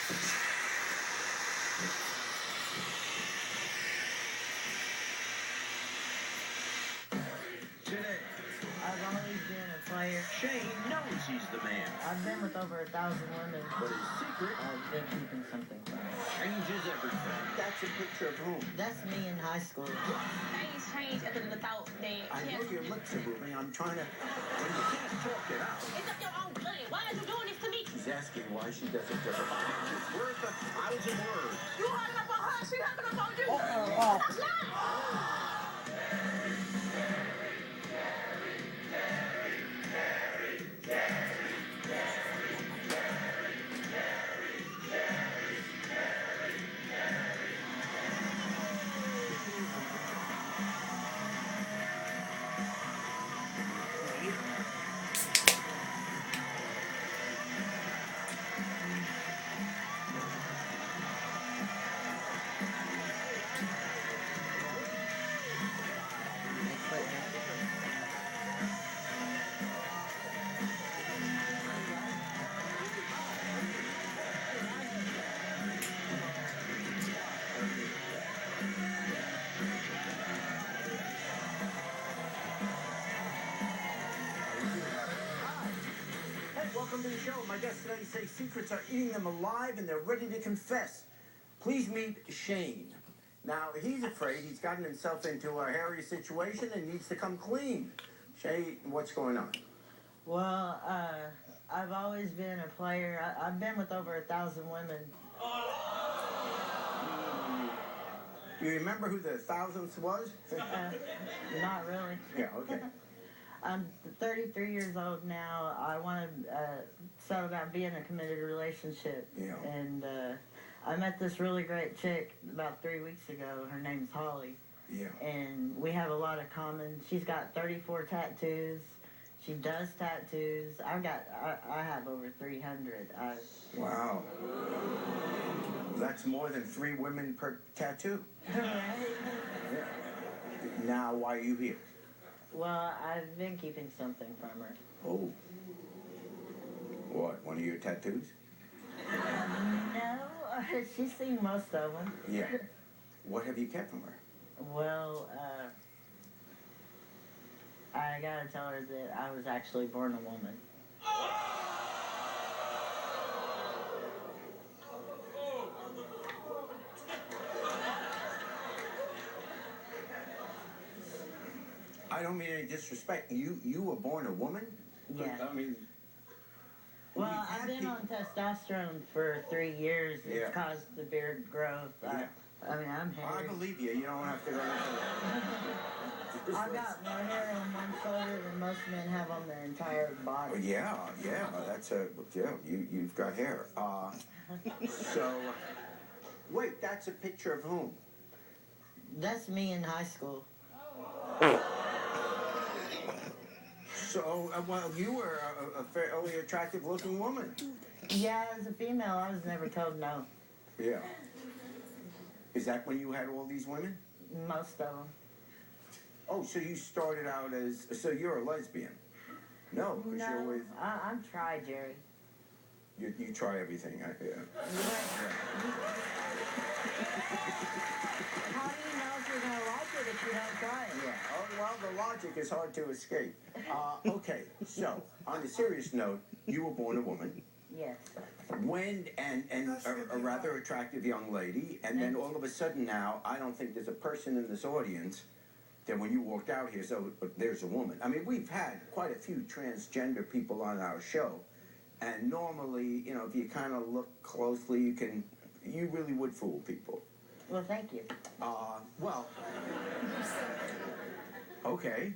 Today, I've always been a player. Shane knows he's the man, I've been with over 1,000 women. but his secret I've been keeping something from her. changes everything. That's a picture of whom? That's me in high school. Things change after the thought that I know your lips are moving. I'm trying to... When you can't talk it out, it's up your own blood. Why are you doing this to me? She's asking why she does it to her. it's worth 1,000 words. You hung up on her, she hung up on you. Oh. Stop lying. Hey, welcome to the show. My guests today say secrets are eating them alive and they're ready to confess. Please meet Shane. Now, he's afraid he's gotten himself into a hairy situation and needs to come clean. Shane, what's going on? Well, I've always been a player. I've been with over 1,000 women. You remember who the thousandth was? Not really. Yeah, okay. I'm 33 years old now. I want to settle down, be in a committed relationship. Yeah. And I met this really great chick about 3 weeks ago. Her name's Holly. Yeah. And we have a lot of common. She's got 34 tattoos. She does tattoos. I have over 300. Wow. That's more than 3 women per tattoo. Yeah. Now, why are you here? Well, I've been keeping something from her. Oh. What, one of your tattoos? No, she's seen most of them. Yeah. What have you kept from her? Well, I gotta tell her that I was actually born a woman. I don't mean any disrespect. You were born a woman? Yeah. I mean... Well, you've I've had been people- on testosterone for 3 years. It's Yeah. caused the beard growth. Yeah. I mean, I'm I hairy. believe you. You don't have to go into I've got more hair on one shoulder than most men have on their entire body. Yeah, that's you've got hair. So, wait, that's a picture of whom? That's me in high school. So, well, you were a fairly attractive-looking woman. Yeah, as a female, I was never told no. Yeah. Is that when you had all these women? Most of them. Oh, so you started out as... So you're a lesbian? No, because you're No, with... I'm tri, Jerry. You try everything. Yeah. How do you know if you're going to like it if you don't try it? Yeah. Oh, well, the logic is hard to escape. Okay, so, on a serious note, you were born a woman. Yes. When and a rather attractive young lady, and then all of a sudden now, I don't think there's a person in this audience that when you walked out here, so there's a woman. I mean, we've had quite a few transgender people on our show, and normally, you know, if you kind of look closely, you really would fool people. Well, thank you. Well, okay.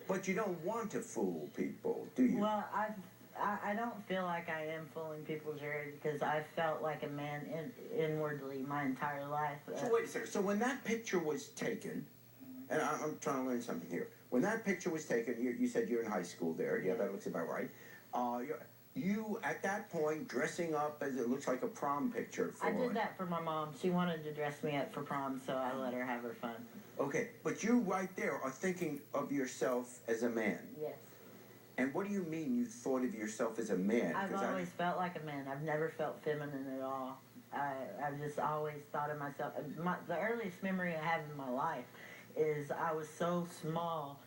But you don't want to fool people, do you? Well, I don't feel like I am fooling people, Jerry, because I felt like a man inwardly my entire life. So wait a second. So when that picture was taken, and I'm trying to learn something here. When that picture was taken, you said you're in high school there. Yeah, that looks about right. You, at that point, dressing up as it looks like a prom picture. I did that for my mom. She wanted to dress me up for prom, so I let her have her fun. Okay, but you right there are thinking of yourself as a man. Yes. And what do you mean you thought of yourself as a man? I've 'Cause always felt like a man. I've never felt feminine at all. I've just always thought of myself. The earliest memory I have in my life is I was so small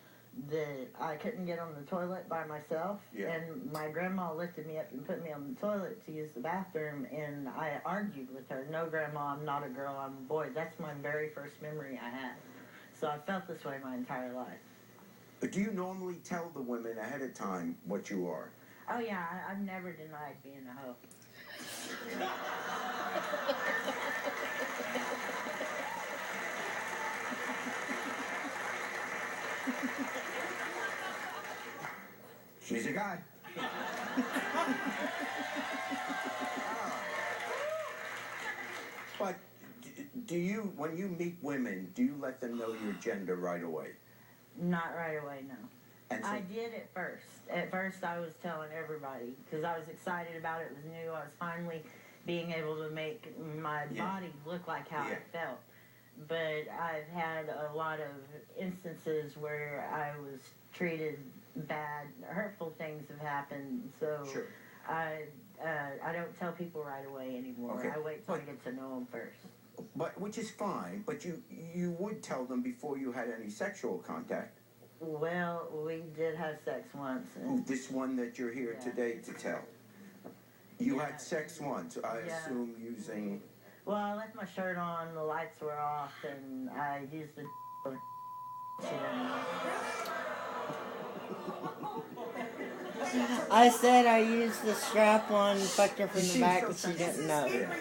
that I couldn't get on the toilet by myself. Yeah. And my grandma lifted me up and put me on the toilet to use the bathroom. And I argued with her, "No, Grandma, I'm not a girl, I'm a boy." That's my very first memory I have. So I felt this way my entire life. But do you normally tell the women ahead of time what you are? Oh, yeah, I've never denied being a hoe. She's a guy. But do you, when you meet women, do you let them know your gender right away? Not right away, no. And so, I did at first. At first, I was telling everybody because I was excited about it. It was new. I was finally being able to make my Yeah. body look like how Yeah. I felt. But I've had a lot of instances where I was treated bad. Hurtful things have happened. So sure. I don't tell people right away anymore. Okay. I wait till I But- get to know them first. But which is fine. But you would tell them before you had any sexual contact. Well, we did have sex once. Who, this one that you're here Yeah. today to tell. You Yeah. had sex once, I Yeah. assume, using. Well, I left my shirt on, the lights were off, and I used the she didn't know. I said I used the strap on and fucked her from You the seem back, so but she sensitive. didn't know. Yeah.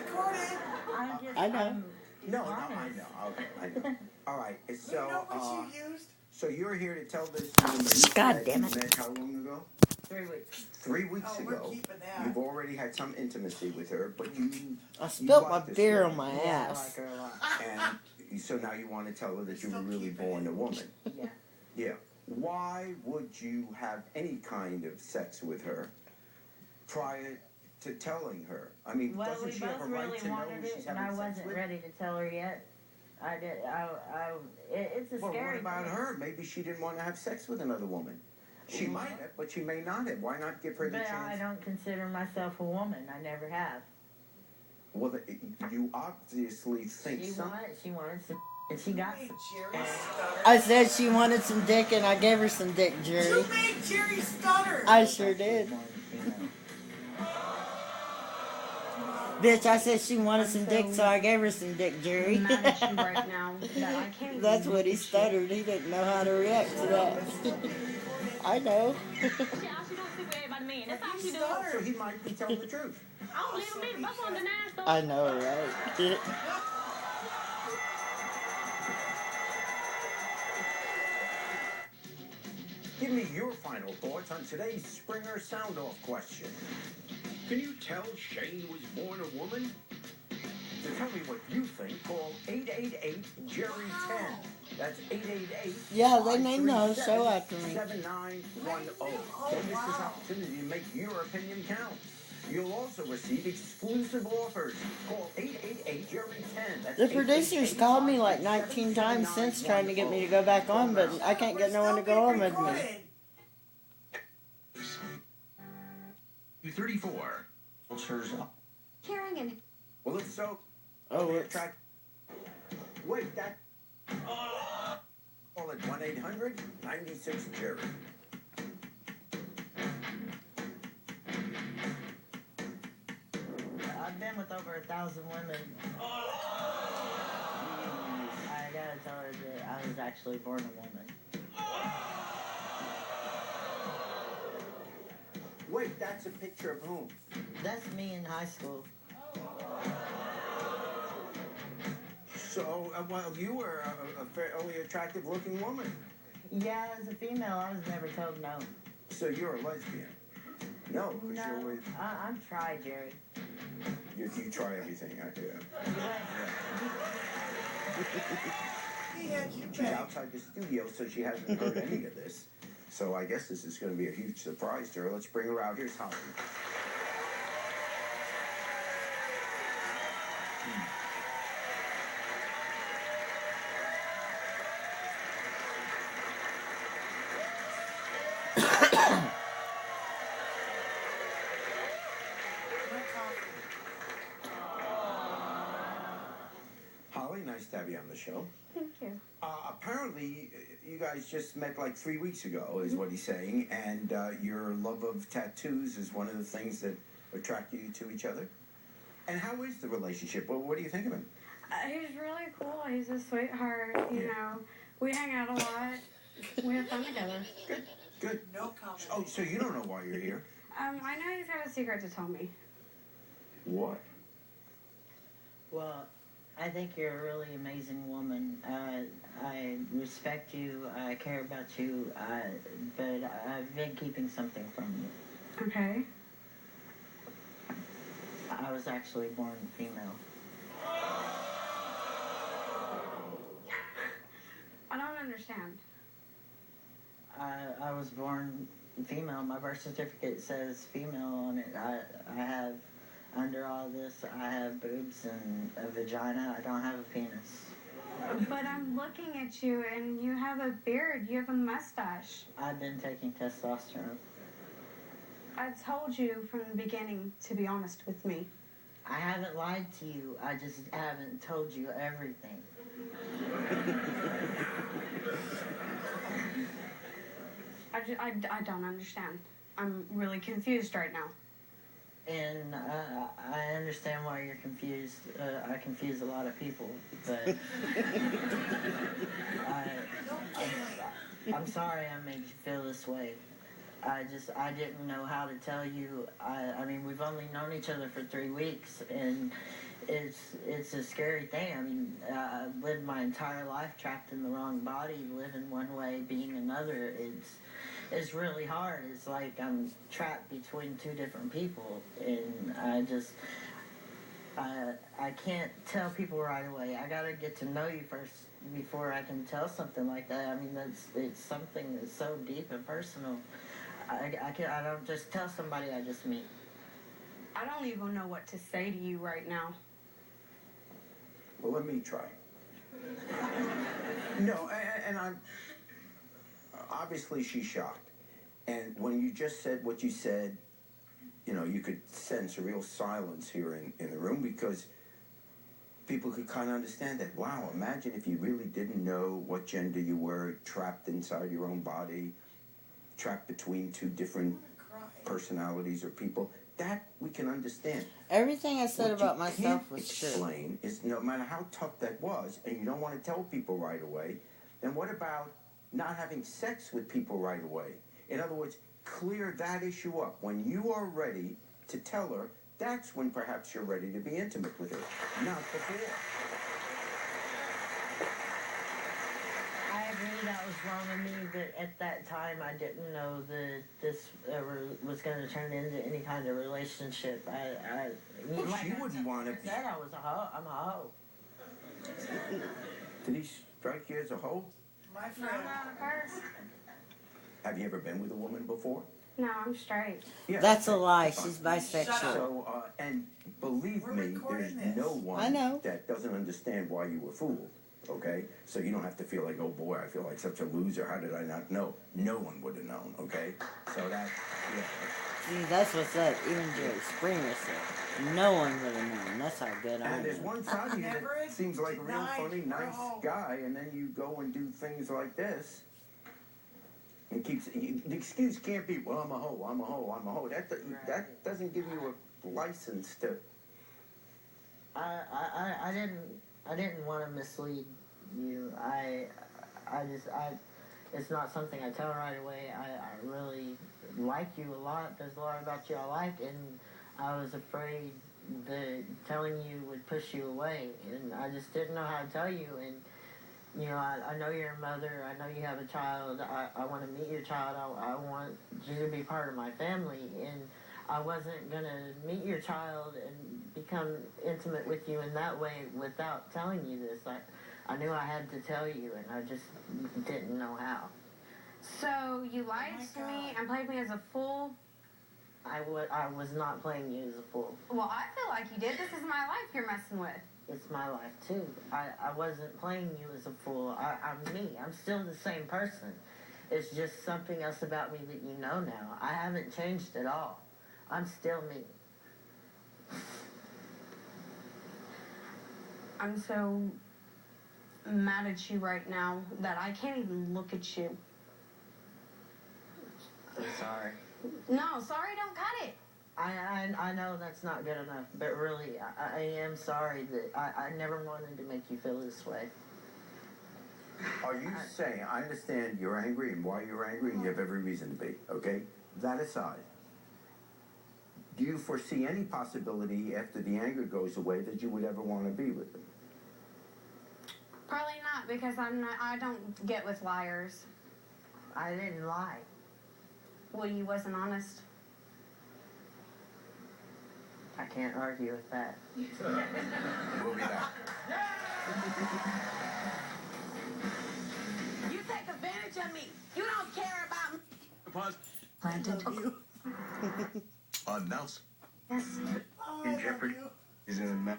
I'm just, I know. I'm No, I honest. know. Okay, I know. All right, You so know what you used? so you're here to tell this woman God that damn you it. met how long ago? 3 weeks. 3 weeks Oh, we're ago. keeping that. You've already had some intimacy with her, but you I spilled my like this beer on woman. my Yeah, I like ass. her a lot. and so now you want to tell her that you were Still really keeping born it. a woman. Yeah. Yeah. Why would you have any kind of sex with her prior to telling her? I mean, Well, doesn't we she have both a right really to know wanted who it, she's and having I sex wasn't with? ready to tell her yet. I did. It's a Well, scary what about thing. her? Maybe she didn't want to have sex with another woman. She might have, but she may not have. Why not give her the But I chance? don't consider myself a woman. I never have. Well, you obviously think She something. wanted some, and she got You some. made Jerry stutter. I said she wanted some dick and I gave her some dick, Jerry. You made Jerry stutter. I sure did. Bitch, I said she wanted some dick, so I gave her some dick, Jerry. I'm mad at you right now that I can't That's even what he do shit. stuttered. He didn't know how to react to that. I know. Shit, all she do is sleep with everybody man. That's all she do. So he might be telling the truth. I don't live with me. Both on the nine store. I know, right? Give me your final thoughts on today's Springer Sound Off question. Can you tell Shane was born a woman? To tell me what you think, call 888-JERRY-10. That's 888. Yeah, they named the whole show after me. 7910. Don't miss this opportunity to make your opinion count. You'll also receive exclusive offers. Call 888-JERRY-10. That's The producers called me like 19 times since trying to get me to go back on, but I can't get no one to go on with me. 34. Ulcers. Caring and Well, if so, Oh, it's wait, that. Call it 1-800-96-JERRY. I've been with over 1,000 women. I gotta tell her that I was actually born a woman. Wait, that's a picture of whom? That's me in high school. So, well, you were a fairly attractive looking woman. Yeah, as a female, I was never told no. So you're a lesbian? No, because No, you're with. I'm try, Jerry. You try everything out there. He had you She's back. outside the studio, so she hasn't heard any of this. So I guess this is going to be a huge surprise to her. Let's bring her out. Here's Holly. Molly, nice to have you on the show. Thank you. Apparently, you guys just met like 3 weeks ago, is what he's saying, and your love of tattoos is one of the things that attracted you to each other. And how is the relationship? Well, what do you think of him? He's really cool. He's a sweetheart. You Yeah. know, we hang out a lot. We have fun together. Good. No comment. Oh, so you don't know why you're here? I know he's got a secret to tell me. What? Well, I think you're a really amazing woman. I respect you. I care about you. But I've been keeping something from you. Okay. I was actually born female. I don't understand. I was born female. My birth certificate says female on it. I have, under all this, I have boobs and a vagina. I don't have a penis. But I'm looking at you and you have a beard. You have a mustache. I've been taking testosterone. I told you from the beginning to be honest with me. I haven't lied to you. I just haven't told you everything. I don't understand. I'm really confused right now. And I understand why you're confused. I confuse a lot of people, but I'm sorry I made you feel this way. I didn't know how to tell you. I mean, we've only known each other for 3 weeks, and it's a scary thing. I mean, I've lived my entire life trapped in the wrong body, living one way, being another. It's really hard. It's like I'm trapped between two different people, and I can't tell people right away. I gotta get to know you first before I can tell something like that. I mean, it's something that's so deep and personal. I don't just tell somebody I just meet. I don't even know what to say to you right now. Well, let me try. No, and I'm... Obviously, she's shocked. And when you just said what you said, you know, you could sense a real silence here in the room because people could kind of understand that. Wow, imagine if you really didn't know what gender you were, trapped inside your own body, trapped between two different personalities or people. That we can understand. Everything I said What about you myself can't was true. explain is no matter how tough that was, and you don't want to tell people right away, then what about not having sex with people right away? In other words, clear that issue up. When you are ready to tell her, that's when perhaps you're ready to be intimate with her, not before. I agree that was wrong of me, but at that time I didn't know that this ever was going to turn into any kind of relationship. Well, like she I wouldn't want to be. said, I was a hoe. I'm a hoe. Did he strike you as a hoe? My friend. Have you ever been with a woman before? No, I'm straight. Yeah. That's a lie. She's bisexual. So, and believe We're me, there's recording this. no one I know. that doesn't understand why you were fooled, okay? So you don't have to feel like, oh boy, I feel like such a loser. How did I not know? No one would have known, okay? So that, yeah. See, that's what's up. Even Jerry Springer said. No one would have known. That's how good I And there's am. one side of you that Never seems like a real denied funny, you're a nice hoe. guy, and then you go and do things like this. And the excuse can't be, well, I'm a hoe, I'm a hoe, I'm a hoe. That doesn't give you a license to. I didn't want to mislead you. It's not something I tell right away. I really like you a lot. There's a lot about you I like, and I was afraid that telling you would push you away, and I just didn't know how to tell you. And you know, I know you're a mother. I know you have a child. I want to meet your child. I want you to be part of my family, and I wasn't gonna meet your child and become intimate with you in that way without telling you this. I knew I had to tell you, and I just didn't know how. So you lied to me and played me as a fool? I was not playing you as a fool. Well, I feel like you did. This is my life you're messing with. It's my life too. I wasn't playing you as a fool. I'm me. I'm still the same person. It's just something else about me that you know now. I haven't changed at all. I'm still me. I'm so mad at you right now that I can't even look at you. I'm sorry. No, sorry, don't cut it. I know that's not good enough, but really, I am sorry that I never wanted to make you feel this way. Are you saying, I understand you're angry and why you're angry, and you have every reason to be, okay? That aside, do you foresee any possibility after the anger goes away that you would ever want to be with them? Probably not, because I don't get with liars. I didn't lie. Well, you wasn't honest. I can't argue with that. We'll be back. You take advantage of me. You don't care about me. Pause. Planted. Announce. Yes. Oh, In I love jeopardy. you. Is in a mess.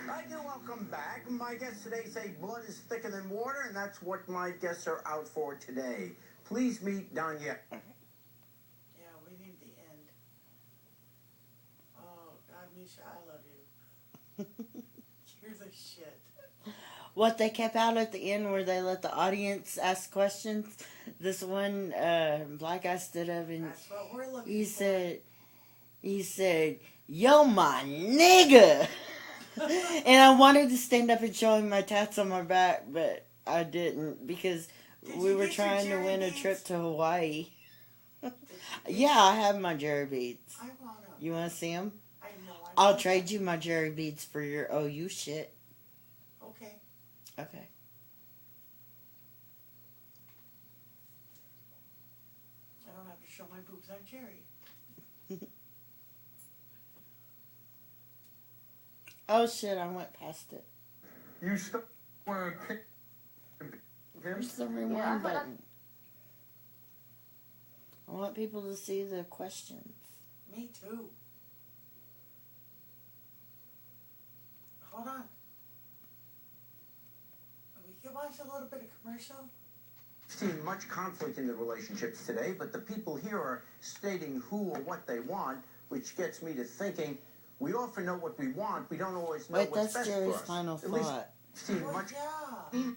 Hi, and welcome back. My guests today say blood is thicker than water, and that's what my guests are out for today. Please meet Danya. Yeah, we need the end. Oh, God, Misha, I love you. You're the shit. What they kept out at the end where they let the audience ask questions. This one black guy stood up and That's what we're looking he for. said, "Yo, my nigga." And I wanted to stand up and show him my tats on my back, but I didn't because Did we you were get your trying to Jerry win a beads? trip to Hawaii. Yeah, I have my Jerry beads. I want them. You want to see them? I know. I'll trade you my Jerry beads for your OU shit. Okay. Okay. I don't have to show my boobs on Jerry. Oh shit, I went past it. You stop wearing pink. Where's the rewind Yeah, button? I want people to see the questions. Me too. Hold on. We can watch a little bit of commercial. Seen much conflict in the relationships today, but the people here are stating who or what they want, which gets me to thinking we often know what we want, we don't always know Wait, what's that's best Jerry's for us. final At least thought. seen Well, much. yeah.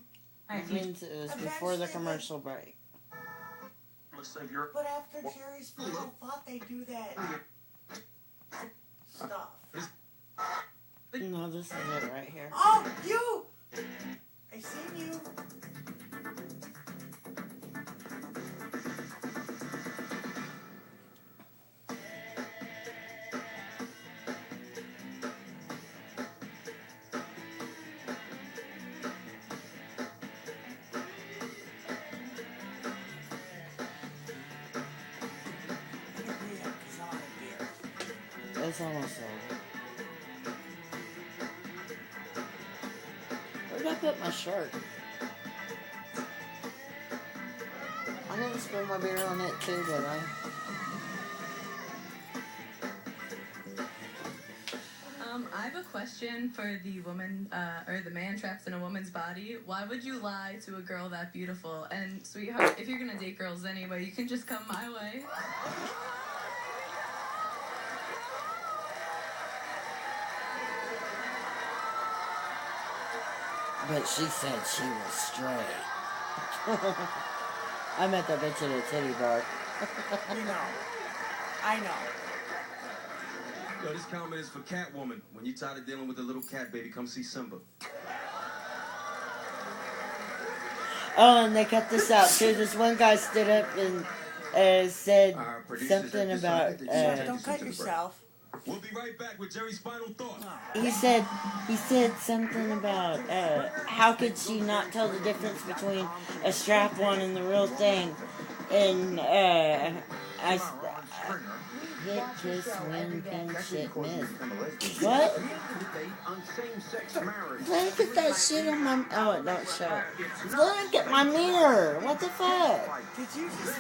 It means it was before the commercial break. But after Jerry's final thought, they do that stuff. No, this is it right here. Oh, you! I seen you. It's almost over. Where did I put my shirt? I didn't spill my beer on it too, did I? I have a question for the woman, or the man trapped in a woman's body. Why would you lie to a girl that beautiful? And sweetheart, if you're gonna date girls anyway, you can just come my way. But she said she was straight. I met that bitch at a titty bar. You know. I know. Yo, this comment is for Catwoman. When you're tired of dealing with the little cat baby, come see Simba. Oh, and they cut this out too. This one guy stood up and said Our producers something have about. decided that you Don't cut yourself. We'll be right back with Jerry's final thought. He said something about how could she not tell the difference between a strap-on and the real thing, and I hit, kiss, win, pin, shit, miss. What? Look at that shit on my. Oh, it don't show. Look at my mirror. What the fuck? Did you just